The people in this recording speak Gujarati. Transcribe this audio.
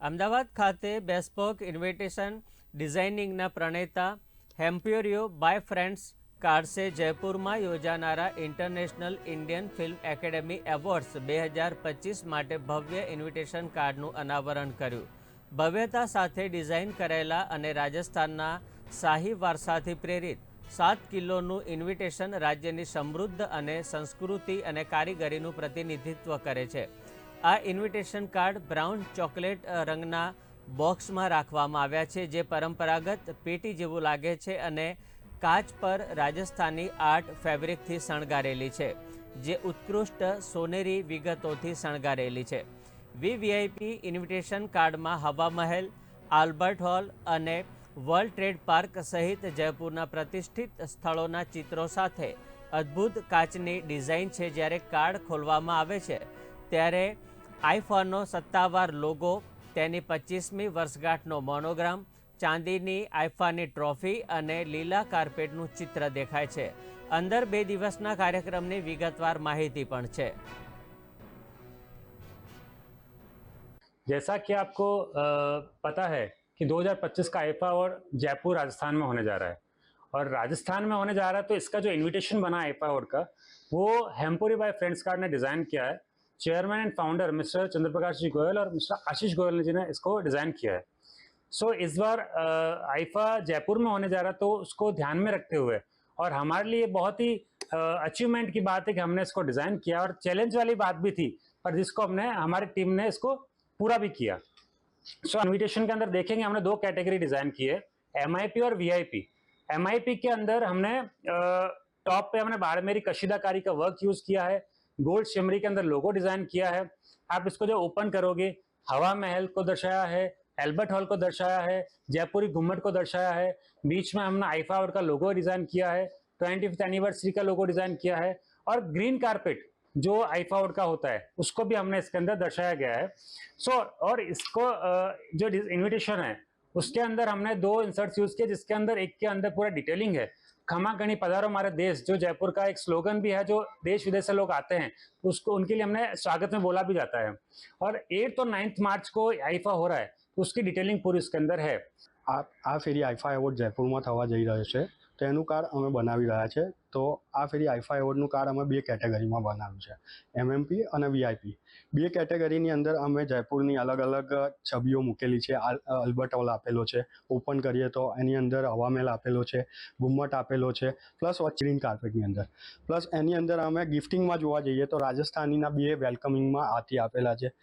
અમદાવાદ ખાતે બેસ્પોક ઇન્વિટેશન ડિઝાઇનિંગના પ્રણેતા હેમ્પ્યોરિયો બાય ફ્રેન્ડ્સ કાર્ડસે જયપુરમાં યોજાનારા international Indian film academy awards 2025 માટે ભવ્ય ઇન્વિટેશન કાર્ડનું અનાવરણ કર્યું. ભવ્યતા સાથે ડિઝાઇન કરેલા અને રાજસ્થાનના શાહી વારસાથી પ્રેરિત 7 કિલોનું ઇન્વિટેશન રાજ્યની સમૃદ્ધ અને સંસ્કૃતિ અને કારીગરીનું પ્રતિનિધિત્વ કરે છે. આ ઇન્વિટેશન કાર્ડ બ્રાઉન ચોકલેટ રંગના બોક્સમાં રાખવામાં આવ્યા છે, જે પરંપરાગત પેટી જેવું લાગે છે અને કાચ પર રાજસ્થાની આર્ટ ફેબ્રિકથી શણગારેલી છે, જે ઉત્કૃષ્ટ સોનેરી વિગતોથી શણગારેલી છે. વીવીઆઈપી ઇન્વિટેશન કાર્ડમાં હવા મહેલ, આલ્બર્ટ હોલ અને વર્લ્ડ ટ્રેડ પાર્ક સહિત જયપુરના પ્રતિષ્ઠિત સ્થળોના ચિત્રો સાથે અદ્ભુત કાચની ડિઝાઇન છે. જ્યારે કાર્ડ ખોલવામાં આવે છે ત્યારે આઈફાનો સત્તાવાર લોગો, તેની 25મી વર્ષગાંઠનો મોનોગ્રામ, ચાંદીની આઈફાની ટ્રોફી અને લીલા કાર્પેટનું ચિત્ર દેખાય છે. અંદર 2 દિવસના કાર્યક્રમની વિગતવાર માહિતી પણ છે. जैसा कि आपको पता है कि 2025 का आईफा अवार्ड जयपुर राजस्थान में होने जा रहा है और राजस्थान में होने जा रहा है, तो इसका जो इनविटेशन बना है आईफा अवार्ड का, वो हेम्पुरी बाय फ्रेंड्स कार्ड ने डिज़ाइन किया है. Chairman and founder mister Chandraprakash ji Goyal और मिस्टर आशीष गोयल जी ने इसको डिज़ाइन किया है. सो इस बार आईफा जयपुर में होने जा रहा है, तो उसको ध्यान में रखते हुए और हमारे लिए बहुत ही अचीवमेंट की बात है कि हमने इसको डिज़ाइन किया और चैलेंज वाली बात भी थी, पर जिसको हमने हमारी टीम ने इसको पूरा भी किया. सो इन्विटेशन के अंदर देखेंगे हमने 2 कैटेगरी डिज़ाइन की है, एमआईपी और वीआईपी. एमआईपी के अंदर हमने टॉप पे हमने बाड़मेरी कशीदाकारी का वर्क यूज़ किया है, गोल्ड शिमरी के अंदर लोगो डिज़ाइन किया है. आप इसको जो ओपन करोगे, हवा महल को दर्शाया है, एल्बर्ट हॉल को दर्शाया है, जयपुरी घुम्मट को दर्शाया है, बीच में हमने आईफा अवार्ड का लोगो डिज़ाइन किया है, 25th एनिवर्सरी का लोगो डिज़ाइन किया है और ग्रीन कारपेट जो आईफा अवार्ड का होता है उसको भी हमने इसके अंदर दर्शाया गया है. सो और इसको जो इन्विटेशन है उसके अंदर हमने 2 इंसर्ट्स यूज़ किए, जिसके अंदर एक के अंदर पूरा डिटेलिंग है, खमा गणी पधारो हमारे देश, जो जयपुर का एक स्लोगन भी है, जो देश विदेश से लोग आते हैं उसको उनके लिए हमने स्वागत में बोला भी जाता है. और 8th और 9th मार्च को आईफा हो रहा है, तो उसकी डिटेलिंग पूरी इसके अंदर है. આ ફેરી આઈફા એવોર્ડ જયપુરમાં થવા જઈ રહ્યો છે, તો એનું કાર્ડ અમે બનાવી રહ્યા છે. તો આ ફેરી આઈફા એવોર્ડનું કાર્ડ અમે 2 કેટેગરીમાં બનાવ્યું છે, એમએમપી અને વીઆઈપી. 2 કેટેગરીની અંદર અમે જયપુરની અલગ અલગ છબીઓ મૂકેલી છે. આલ્બર્ટ હોલ આપેલો છે, ઓપન કરીએ તો એની અંદર હવા મહેલ આપેલો છે, ઘુમ્મટ આપેલો છે, પ્લસ ગ્રીન કાર્પેટની અંદર. પ્લસ એની અંદર અમે ગિફ્ટિંગમાં જોવા જઈએ તો રાજસ્થાનીના 2 વેલકમિંગમાં હાથી આપેલા છે,